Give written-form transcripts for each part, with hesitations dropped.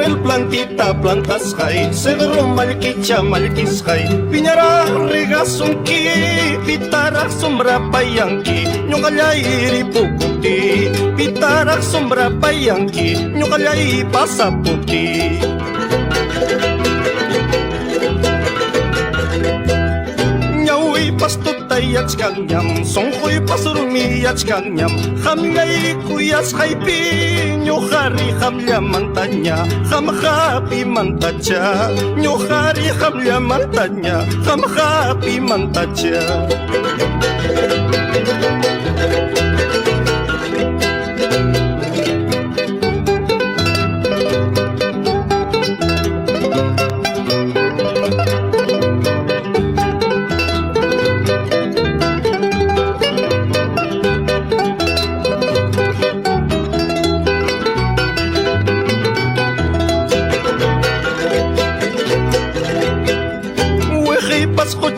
Isabel plantita plantas hay, Severo malquicha malquis hay, Piñara regasunki, Pitara sombra payanki, Ñogalay pukuti, Pitara sombra payanki, Ñogalay pasaputi. Ñawi pastutay achkanyam, Songhoy pasurumi achkanyam, Hamgay kuyas haypi, Ñohari hamlia mantaña, Hamhapi mantacha, Ñohari hamlia mantaña, Hamhapi mantacha.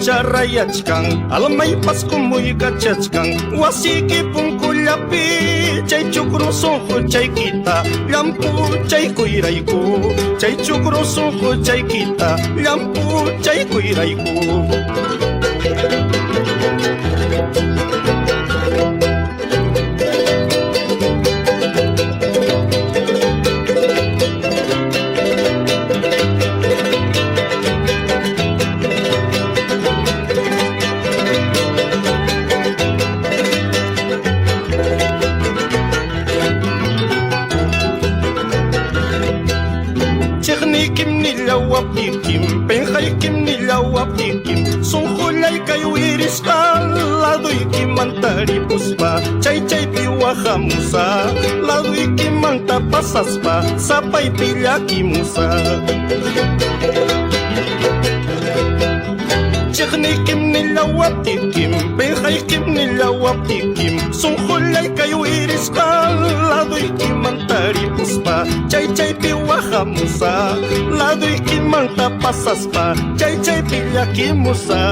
Charrayachkan, alamay pas kumuy kachachkan, wasiki pungkulapi, chay chukro sonjo chay kita, lampu chay kuirayku, chay chukro sonjo chay kita, lampu chay kuirayku. Kim penhay kim nilawap kim sungkulay kayo iris ka ladoy kim mantari puspa chay chay piwa hamusa ladoy kim manta pasas pa sapay pila kimusa Chekni kim nilawap kim penhay kim nilawap kim sungkulay kayo iris ka ladoy kim mantari puspa chay chay piwa hamusa ladoy kim manta pasas pa chay chay pila kimusa.